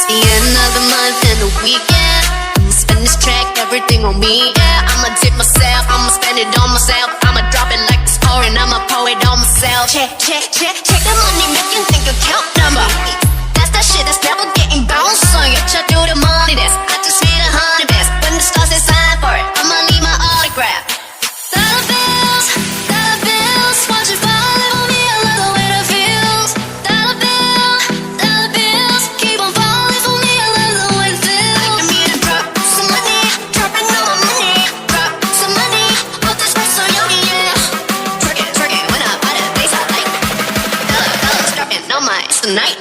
It's the end of the month and the weekend. Spend this track, everything on me, yeah. I'ma tip myself, I'ma spend it on myself. I'ma drop it like it's pouring, I'ma pour it on myself. Check, check, check, check the money making think account number. That's that shit that's never getting bounced on you. Check through the money, that's I just hit 100 best. When the stars say sign for it, I'ma need my autograph. Dollar bills, watch it fall on me. I love the way that feels. Dollar bills, keep on falling for me. I love the way it feels. I need to drop some money, dropping all my money. Drop some money, put this rest on yogi, yeah. Twerk it, when I buy the bass, I like dollars dropping on my tonight.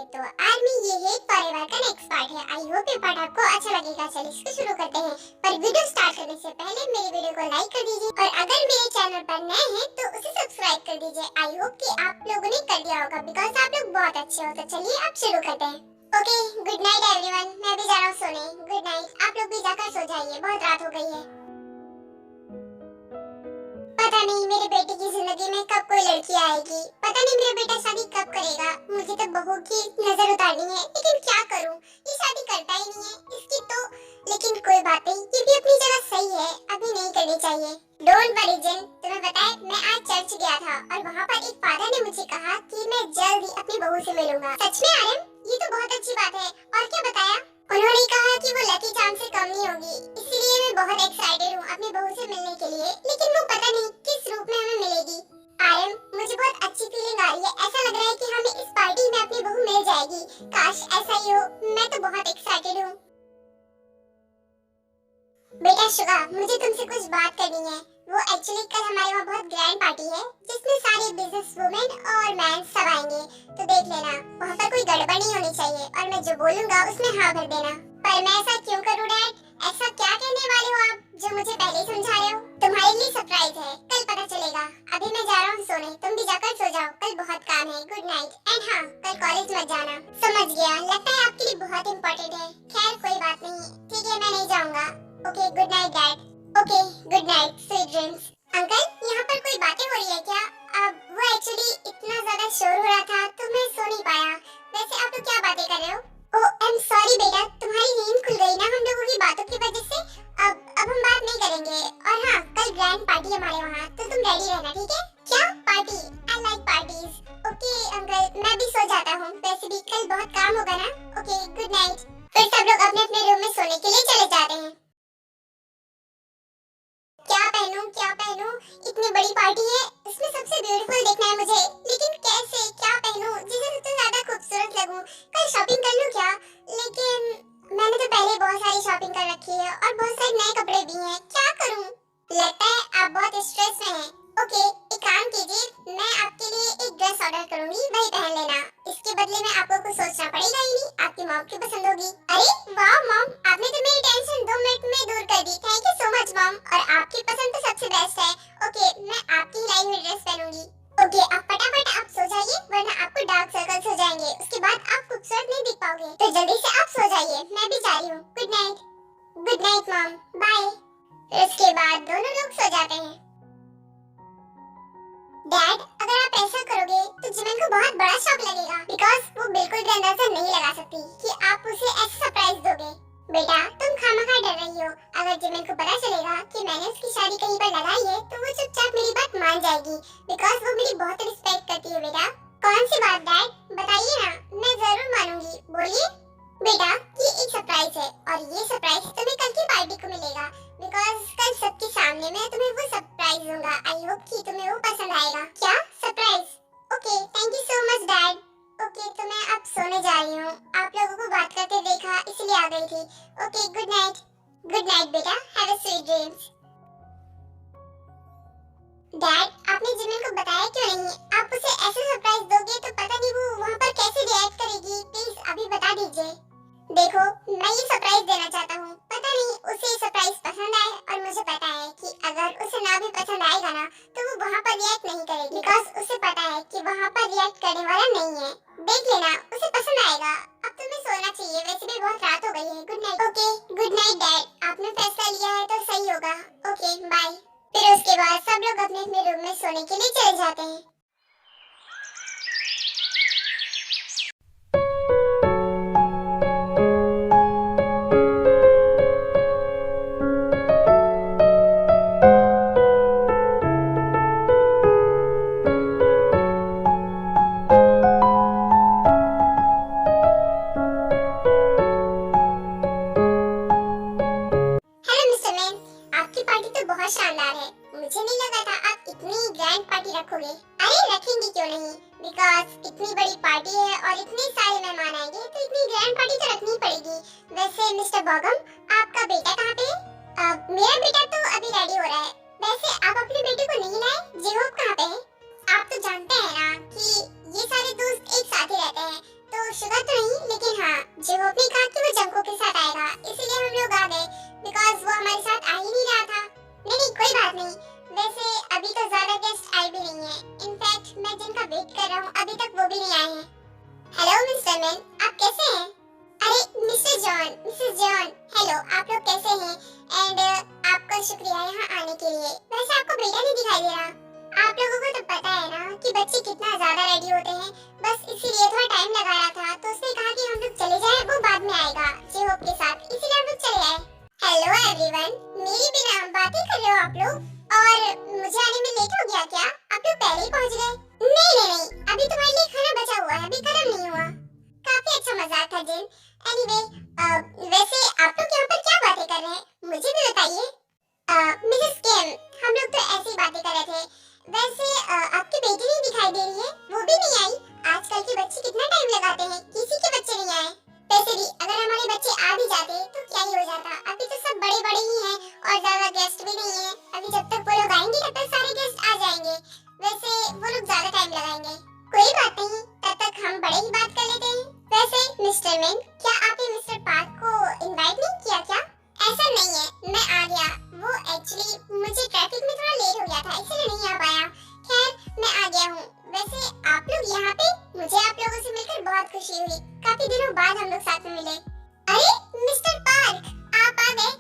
तो army ये है परिवार का next part है। I hope ये part आपको अच्छा लगेगा। चलिए इसको शुरू करते हैं, पर वीडियो स्टार्ट करने से पहले मेरी वीडियो को लाइक कर दीजिए और अगर मेरे चैनल पर नए हैं तो उसे सब्सक्राइब कर दीजिए। आई होप कि आप लोगों ने कर दिया होगा बिकॉज आप लोग बहुत अच्छे हो। तो चलिए अब शुरू करते हैं। Okay, good night everyone. मैं भी जा रहा हूँ सोने। Good night. आप लोग भी जाकर सो जाइए, बहुत रात हो गई है। पता नहीं मेरे बेटे की जिंदगी में कब कोई लड़की आएगी, पता नहीं मेरा बेटा शादी कब करेगा। मुझे तो बहू की नजर उतारनी है, लेकिन क्या करूं, ये शादी करता ही नहीं है इसकी तो। लेकिन कोई बात नहीं, ये भी अपनी जगह सही है, अभी नहीं करनी चाहिए। डोंट वरी जिन, तुम्हें पता है मैं आज चर्च गया था और वहाँ पर एक फादर ने मुझे कहा कि मैं जल्द ही अपनी बहू से मिलूंगा। सच में आर्यन, ये तो बहुत अच्छी बात है। और क्या बताया? उन्होंने कहा कि वो लकी चार्म से कम नहीं होगी, इसीलिए मैं बहुत एक्साइटेड हूँ अपनी बहू से मिलने के लिए। लेकिन वो पता नहीं किस रूप में हमें मिलेगी। आर्यन, मुझे बहुत अच्छी फीलिंग आ रही है। ऐसा लग रहा है कि हमें इस पार्टी में अपनी बहू मिल जाएगी। काश ऐसा ही हो, मैं तो बहुत एक्साइटेड हूँ। बेटा शुगा, मुझे तुमसे कुछ बात करनी है। वो एक्चुअली कल हमारे वहाँ बहुत ग्रैंड पार्टी है जिसमें सारे बिजनेस वुमेन और मैन सब आएंगे, तो देख लेना वहाँ पर कोई गड़बड़ नहीं होनी चाहिए और मैं जो बोलूँगा उसमें हाँ भर देना। पर मैं ऐसा क्यों करूँ डैड? ऐसा क्या कहने वाले हो आप जो मुझे पहले ही समझा रहे हो? तुम्हारे लिए सरप्राइज है, कल पता चलेगा। अभी मैं जा रहा हूँ सोने, तुम भी जाकर सो जाओ, कल बहुत काम है। Good night. एंड हाँ, कल कॉलेज मत जाना। समझ गया, लगता है आपके लिए बहुत इम्पोर्टेंट है। खैर कोई बात नहीं, ठीक है मैं नहीं जाऊँगा। Okay good night dad. Okay good night, sweet dreams. Uncle, यहाँ पर कोई बातें हो रही है क्या? अब वो एक्चुअली इतना ज्यादा शोर हो रहा था तो मैं सो नहीं पाया। वैसे आप लोग क्या बातें कर रहे हो? ओह आई एम सॉरी बेटा, तुम्हारी नींद खुल गई ना हम लोगों की बातों की वजह से। अब हम बात नहीं करेंगे। और हाँ, कल ग्रैंड पार्टी हमारे वहाँ, तो तुम रेडी रहना, ठीक है? क्या party? I like parties. Okay uncle, मैं भी सो जाता हूँ। वैसे भी कल बहुत काम होगा ना। Okay good night. फिर सब लोग अपने अपने रूम में सोने के लिए चले जाते हैं। क्या पहनूं? इतनी बड़ी पार्टी है, इसमें सबसे ब्यूटीफुल दिखना है मुझे, लेकिन कैसे क्या पहनूं जिससे सबसे ज्यादा खूबसूरत लगूं? कल शॉपिंग कर लूं क्या? लेकिन मैंने तो पहले बहुत सारी शॉपिंग कर रखी है और बहुत सारे नए कपड़े भी हैं। क्या करूं? लगता है आप बहुत स्ट्रेस में हैं। ओके एक काम कीजिए, मैं आपके लिए एक ड्रेस ऑर्डर करूंगी, वही पहन लेना। इसके बदले में आपको कुछ सोचना पड़ेगा ही नहीं, आपकी मॉम की पसंद होगी। अरे वाह मॉम, आपने तो मेरी टेंशन 2 मिनट में दूर कर दी। Thank you so much mom. और आपकी पसंद तो सबसे बेस्ट है। ओके मैं आपकी लाई हुई ड्रेस पहनूंगी। ओके आप फटाफट आप सो जाइए, वरना आपको डार्क सर्कल्स हो जाएंगे, उसके बाद आप खूबसूरत नहीं दिख पाओगे। तो जल्दी से आप सो जाइए, मैं भी जा रही हूँ। Good night. Good night mom, bye. इसके बाद दोनों लोग सो जाते हैं। डैड, अगर आप ऐसा करोगे तो जिमिन को बहुत बड़ा शॉक लगेगा, बिकॉज वो बिल्कुल भी अंदाजा नहीं लगा सकती कि आप उसे ऐसा सरप्राइज दोगे। बेटा तुम खामखा डर रही हो। अगर जिमिन को पता चलेगा कि मैंने उसकी शादी कहीं पर लगाई है तो वो चुपचाप मेरी बात मान जाएगी, बिकॉज वो मेरी बहुत रिस्पेक्ट करती है। बेटा कौन सी बात डैड, बताइए ना, मैं जरूर मानूंगी। बोलिए। बेटा ये एक सरप्राइज है और ये सरप्राइज तुम्हें कल की पार्टी को मिलेगा, बिकॉज कल सबके सामने मैं तुम्हें वो सरप्राइज दूंगा। आई होप कि तुम्हें वो पसंद आएगा। क्या surprise? Okay thank you so much dad. Okay तो मैं अब सोने जा रही हूँ। आप लोगों को बात करते देखा इसलिए आ गई थी। Okay good night. Good night बेटा, have a sweet dreams. Dad आपने जिमिन को बताया क्यों नहीं? आप उसे ऐसे सरप्राइज दोगे तो पता नहीं वो वहाँ पर कैसे रिएक्ट करेगी, प्लीज अभी बता दीजिए। देखो मैं ये सरप्राइज देना चाहता हूँ, पता नहीं उसे सरप्राइज पसंद आए, और मुझे पता है कि अगर उसे ना भी पसंद आएगा हैं। Good night. Okay, good night dad. आपने फैसला लिया है तो सही होगा। Okay, bye. फिर उसके बाद सब लोग अपने अपने रूम में सोने के लिए चले जाते हैं। बहुत शानदार है। मुझे नहीं लगा था आप इतनी ग्रैंड पार्टी रखोगे। अरे रखेंगे क्यों नहीं, बिकॉज इतनी बड़ी पार्टी है और इतने सारे मेहमान आएंगे तो इतनी ग्रैंड पार्टी तो रखनी पड़ेगी। वैसे मिस्टर बॉगम, आपका बेटा कहाँ पे है? मेरा बेटा तो अभी रेडी हो रहा है। वैसे आप अपने बेटे को नहीं लाए? जेहोब कहाँ पे है? आप तो जानते हैं ना कि ये सारे दोस्त एक साथ ही रहते हैं, तो शुगर तो नहीं, लेकिन हाँ जेहोब ने कहा कि वो जंको के साथ आएगा, इसीलिए हम लोग आ गए, बिकॉज वो हमारे साथ आ ही नहीं रहा था। नहीं, कोई बात नहीं। वैसे अभी तो ज्यादा गेस्ट आए भी नहीं हैं। इनफैक्ट मैं जिनका वेट कर रहा हूँ अभी तक वो भी नहीं आए हैं। हेलो मिस्टर मैन, आप कैसे हैं? अरे mister John, Mrs John, hello, आप लोग कैसे हैं? एंड आपका शुक्रिया यहाँ आने के लिए। वैसे आपको बेटा नहीं दिखाई दे रहा। आप लोगों को तो पता है ना कि बच्चे कितना ज्यादा रेडी होते हैं, बस इसीलिए थोड़ा टाइम लगा रहा था। तो उसने कहा कि हम लोग चले जाएं, वो बाद में आएगा जेहोब के साथ, इसीलिए हम लोग चले आए। हेलो एवरीवन, मेरी बिना बातें कर रहे हो आप लोग? और मुझे आने में लेट हो गया क्या? आप लोग पहले ही पहुंच गए? नहीं, अभी तुम्हारे लिए खाना बचा हुआ है, अभी गर्म नहीं हुआ। काफी अच्छा मजाक था जिन। एनीवे, वैसे आप लोग यहाँ पर क्या बातें कर रहे हैं, मुझे भी बताइए। मिसेस किम, हम लोग तो ऐसी बातें कर रहे थे। वैसे आपकी बेटी नहीं दिखाई दे रही है, वो भी नहीं आई। आजकल के बच्चे कितना टाइम लगाते हैं, किसी के बच्चे नहीं आए। वैसे भी अगर हमारे बच्चे आ भी जाते तो क्या ही हो जाता, अभी तो सब बड़े बड़े ही हैं और ज्यादा गेस्ट भी नहीं है। अभी जब तक वो लोग आएंगे तब तक सारे गेस्ट आ जाएंगे। वैसे वो लोग ज्यादा टाइम लगाएंगे। कोई बात नहीं, तब तक हम बड़े ही बात कर लेते हैं। वैसे मिस्टर मैन, क्या आपने मिस्टर पार्क को इनवाइट नहीं किया क्या? ऐसा नहीं है, मैं आ गया। वो एक्चुअली मुझे ट्रैफिक में थोड़ा लेट हो गया था, इसलिए नहीं आ पाया। खैर मैं आ गया हूँ। वैसे आप लोग यहाँ पे, मुझे आप लोगों से मिलकर बहुत खुशी हुई। काफी दिनों बाद हम लोग साथ में मिले। अरे मिस्टर पार्क, आप आ गए।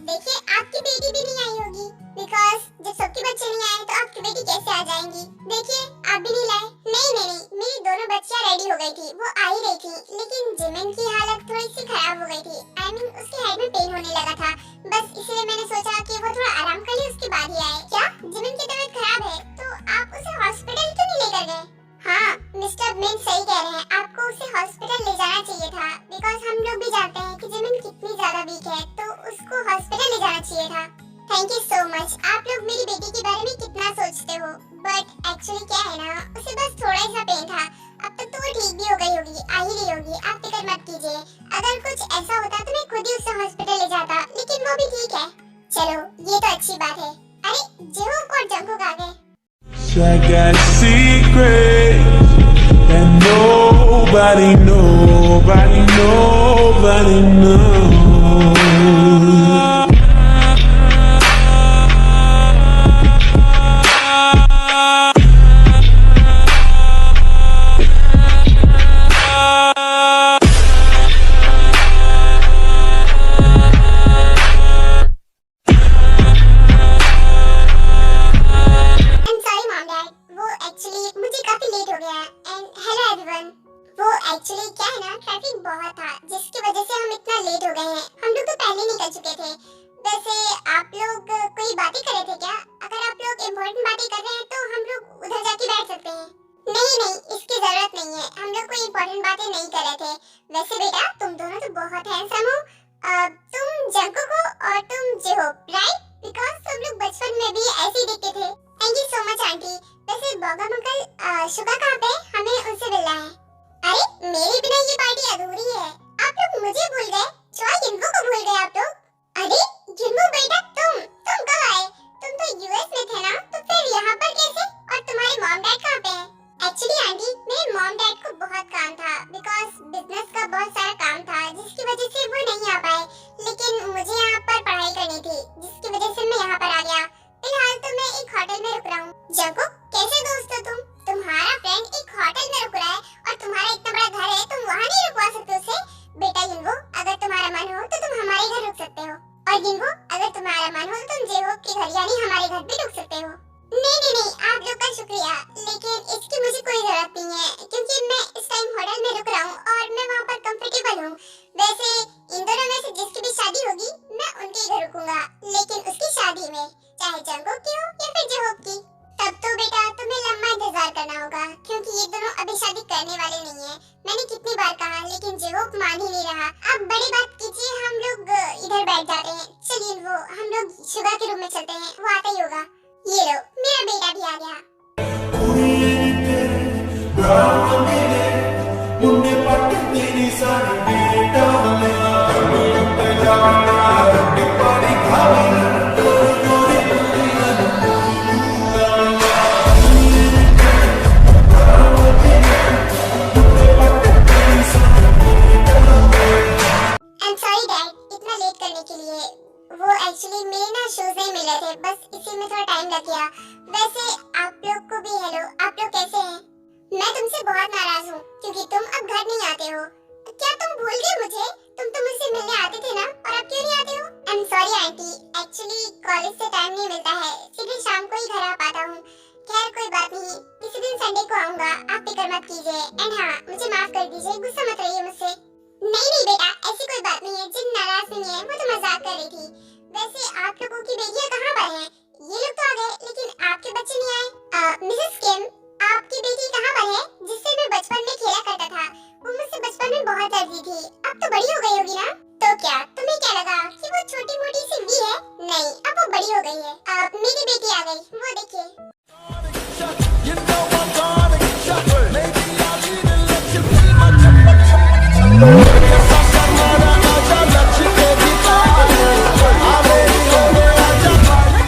देखिए आपकी बेटी भी नहीं आई होगी, बिकॉज जब सबके बच्चे नहीं आए तो आपकी बेटी कैसे आ जाएंगी? देखिए आप भी नहीं लाए। नहीं, मेरी दोनों बच्चियां रेडी हो गई थी, वो आ ही रही थी, लेकिन जिमिन की हालत थोड़ी सी खराब हो गई थी। आई मीन उसके हेड में पेन होने लगा था, बस इसलिए मैंने सोचा कि वो थोड़ा आराम कर ले, उसके बाद ही आए। क्या जिमिन की तबीयत खराब है तो आप उसे हॉस्पिटल क्यों नहीं लेकर गए? हाँ मिस्टर मिन सही कह रहे हैं, आपको उसे हॉस्पिटल ले जाना चाहिए था, बिकॉज हम लोग भी जानते हैं कि जिमिन कितनी ज्यादा वीक है, तो उसको हॉस्पिटल ले जाना चाहिए था। Thank you so much. आप लोग मेरी बेटी के बारे में कितना सोचते हो, बट एक्चुअली क्या है ना, उसे बस थोड़ा सा पेन था। अब तक तो वो ठीक भी हो गई होगी, आ ही रही होगी, आप फिक्र मत कीजिए। अगर कुछ ऐसा होता तो मैं खुद ही उसे हॉस्पिटल ले जाता, लेकिन वो भी ठीक है। चलो ये तो अच्छी बात है। अरे जेहोब और जंकुक आ गए। I got secrets that nobody knows. Actually क्या है ना, ट्रैफिक बहुत था जिसकी वजह से हम इतना लेट हो गए हैं। और गिनवो, अगर तुम्हारा मन हो तो तुम जे होप के घर यानी हमारे घर भी रुक सकते हो। नहीं, आप लोग का शुक्रिया, लेकिन इसकी मुझे कोई जरूरत नहीं है, क्योंकि मैं इस टाइम होटल में रुक रहा हूँ और मैं वहाँ पर कंफर्टेबल हूँ। वैसे इन दोनों में से जिसकी भी शादी होगी मैं उनके घर रुकूंगा, लेकिन उसकी शादी में चाहे जंगोक की हो या फिर जेहोप की। तब तो बेटा तुम्हें लंबा इंतजार करना होगा, क्योंकि ये दोनों अभी शादी करने वाले नहीं है। मैंने कितनी बार कहा, लेकिन जेहोप मान ही नहीं रहा। अब बड़ी बात कीजिए, हम लोग इधर बैठ जाते हैं। चलिए वो हम लोग शुगा के रूम में चलते हैं, वो आता ही होगा। ये लो, मेरा बेटा भी आ गया। I'm sorry डैड, इतना लेट करने के लिए। वो एक्चुअली मेरे ना शूज नहीं मिल रहे थे, बस इसी में थोड़ा टाइम लग गया। वैसे आप लोग को भी हेलो, आप लोग कैसे हैं? मैं तुमसे बहुत नाराज हूँ, क्योंकि तुम अब घर नहीं आते हो। क्या तुम भूल गए मुझे? तुम तो मुझसे मिलने आते थे ना, और अब क्यों नहीं आते हो? I'm sorry aunty, actually college से टाइम नहीं मिलता है, सीधे शाम को ही घर आ पाता हूँ। खैर कोई बात नहीं, किसी दिन संडे को आऊंगा, आप फिक्र मत कीजिए। एंड हाँ, मुझे माफ कर दीजिए, गुस्सा मत रहिए मुझसे। नहीं बेटा, ऐसी कोई बात नहीं है, जिन नाराज नहीं है, वो तो मजाक कर रही थी। वैसे आप लोगों की बेटियां कहाँ पर हैं? ये लोग तो आ गए, लेकिन आपके बच्चे नहीं आए। मिसेस किम, आपकी बेटी कहाँ पर है, जिससे मैं बचपन में खेला करता था? वो मुझसे बचपन में बहुत डरती थी, अब तो बड़ी हो गई होगी ना? तो क्या तुम्हें क्या लगा कि वो छोटी मोटी सी भी है? नहीं, अब वो बड़ी हो गई है। मेरी बेटी आ गई, वो देखिए। You know I'm gonna get shot. Maybe I'll even let you be my yes, I'm gonna let you get it on. I'm ready, I'm ready, I'm ready,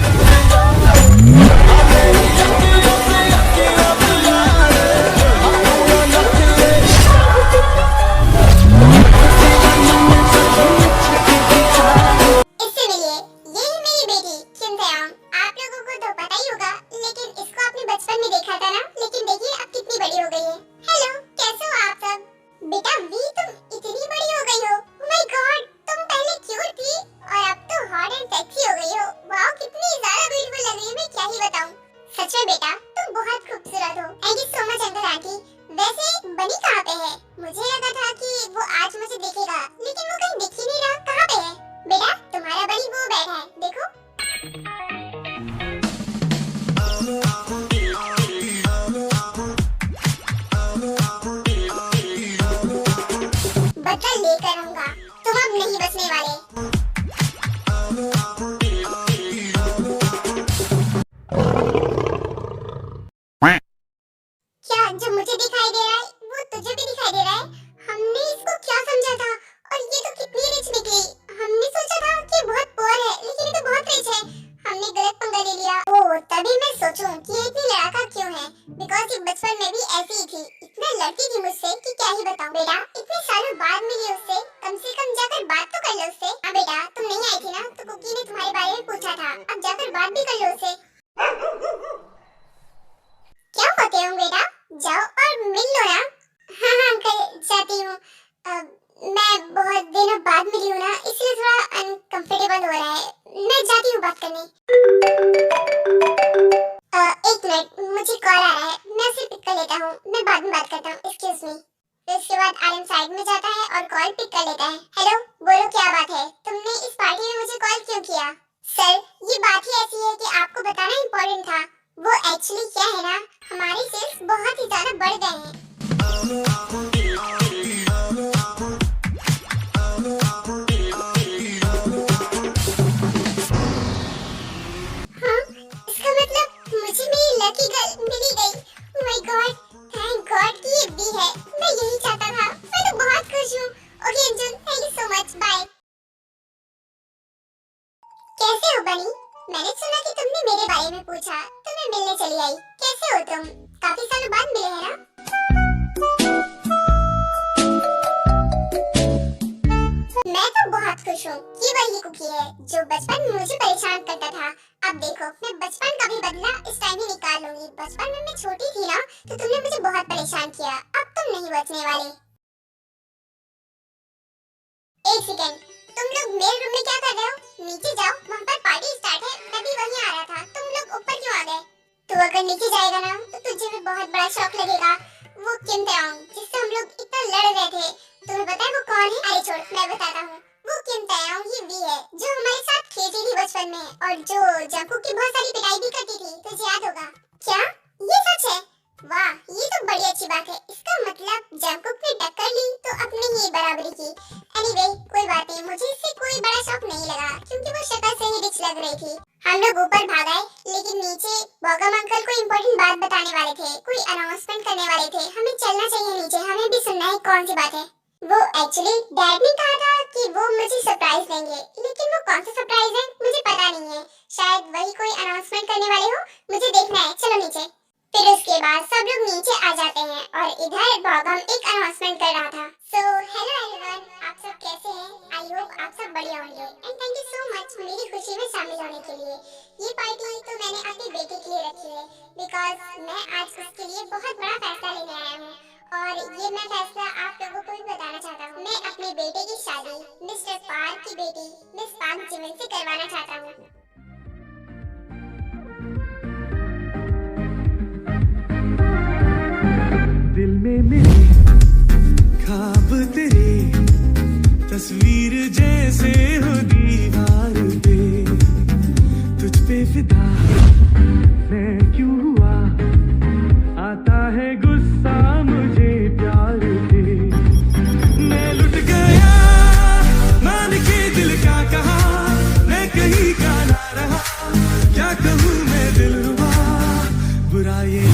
इससे मिलिए, ये है मेरी बेटी किम तयांग। आप लोगों को तो पता ही होगा, लेकिन इसको आपने बचपन में देखा था ना, लेकिन देखिए अब कितनी बड़ी हो गई है। हेलो, कैसे हो आप सब? बेटा वी, तुम इतनी बड़ी हो गई हो। ओह माय गॉड, तुम पहले क्यूट थी और अब तो हॉट एंड सेक्सी हो गई हो। वाओ, कितनी ज्यादा ब्यूटीफुल लग रही है, मैं क्या ही बताऊं। सच में बेटा, तुम बहुत खूबसूरत हो। Thank you so much uncle aunty. वैसे बनी कहाँ पे है? मुझे लगा था कि वो आज मुझे देखेगा, लेकिन वो कहीं दिख ही नहीं रहा। कहाँ पे है? बेटा, तुम्हारा बनी वो बैठा है, देखो। बदला लेकर रहूंगा, तुम अब नहीं बचने वाले। क्या जो मुझे दिखाई दे रहा है वो तुझे भी दिखाई दे रहा है? हमने इसको क्या समझा था, और ये तो कितनी रिच निकली। हमने सोचा था कि बहुत पुअर है, लेकिन ये तो बहुत रिच है। हमने गलत पंगा ले लिया। ओह, तभी मैं सोचूं कि ये इतनी लड़ाका क्यों है, बिकॉज ये बचपन में भी ऐसी ही थी। इतना लड़ती थी मुझसे कि क्या ही बताऊं। बेटा, इतने सालों बाद मिली उससे, कम से कम जाकर बात तो कर लो उससे। हाँ बेटा, तुम नहीं आई थी ना, तो कुकी ने तुम्हारे बारे में पूछा था। अब जाकर बात भी कर लो उससे। क्या होते हो बेटा, जाओ और मिल लो ना। हाँ अंकल, जाती हूँ। मैं बहुत दिनों बाद मिली हूँ ना, इसलिए थोड़ा अनकंफर्टेबल हो रहा है। मैं जाती हूँ बात करने। एक मिनट, मुझे कॉल आ रहा है, मैं उसे पिक कर लेता हूँ। मैं बाद में बात करता हूँ, एक्सक्यूज मी। फिर उसके बाद आरएम साइड में जाता है और कॉल पिक कर लेता है। हेलो, बोलो क्या बात है? तुमने इस पार्टी में मुझे कॉल क्यों किया? सर, ये बात ही ऐसी है कि आपको बताना इम्पोर्टेंट था। वो एक्चुअली क्या है ना, हमारे सेल्स बहुत ही ज्यादा बढ़ गए हैं। हाँ, इसका मतलब मुझे मेरी लकी गर्ल मिली गई। Oh my God, thank God कि ये भी है। मैं यही चाहता था। मैं तो बहुत खुश हूँ। Okay Anjul, thank you so much, bye. कैसे हो बनी? मैंने सुना कि तुमने मेरे बारे में पूछा, तो मैं मिलने चली आई। कैसे हो तुम? काफी सालों बाद मिले हैं ना? मैं तो बहुत खुश हूँ। ये वही कुकी है जो बचपन में मुझे परेशान करता था। अब देखो, मैं बचपन का भी बदला इस टाइम ही निकाल लूंगी। बचपन में मैं छोटी थी ना, तो तुमने मुझे बहुत परेशान किया। अब तुम नहीं बचने वाले। एक सेकेंड, तुम लोग मेरे रूम में क्या कर रहे हो? नीचे अगर नीचे जाएगा ना तो तुझे भी बहुत बड़ा शौक लगेगा। वो किम ताeyong जिससे हम लोग इतना लड़ रहे थे, तुम्हें पता है वो कौन है? अरे छोड़, मैं बताता हूँ। वो किम ताeyong ये वी है जो हमारे साथ खेलती थी बचपन में और जो जंगकुक की बहुत सारी पिटाई भी करती थी, तुझे याद होगा क्या? ये सच है? वाह, ये तो बड़ी अच्छी बात है। इसका मतलब जंगकुक ने टक्कर ली तो अपने ही बराबरी की। एनीवे, कोई बात नहीं, मुझे इससे कोई बड़ा शौक नहीं लगा क्योंकि वो शक्ल से ही रिच लग रही थी। हम लोग ऊपर भाग आए, लेकिन नीचे बॉगम अंकल कोई इम्पोर्टेंट बात बताने वाले थे, कोई अनाउंसमेंट करने वाले थे। हमें चलना चाहिए नीचे, हमें भी सुनना है कौन सी बात है। वो एक्चुअली डैड ने कहा था कि वो मुझे सरप्राइज देंगे, लेकिन वो कौन सा सरप्राइज है मुझे पता नहीं है। शायद वही कोई अनाउंसमेंट करने वाले हो, मुझे देखना है। चलो नीचे। फिर उसके बाद सब लोग नीचे आ जाते हैं और इधर बॉगम एक अनाउंसमेंट कर रहा था। सो हेलो एवरीवन, आप सब कैसे हैं? आई होप आप सब बढ़िया होंगे and thank you so much मेरी खुशी में शामिल होने के लिए। ये पार्टी तो मैंने अपने बेटे के लिए रखी है बिकॉज मैं आज उसके लिए बहुत बड़ा फैसला लेने आया हूँ और ये मैं फैसला आप लोगों को भी बताना चाहता हूँ। मैं अपने बेटे की शादी मिस्टर पार्क की बेटी मिस पार्क जिमिन से करवाना चाहता हूँ। दिल में मेरे ख्वाब तेरे तस्वीर जैसे हो दीवार पे, तुझ पे फिदा मैं क्यों हुआ, आता है गुस्सा मुझे प्यार पे। मैं लुट गया मान के दिल का कहा, मैं कहीं का ना रहा, क्या कहूँ मैं दिलरुबा, बुरा ये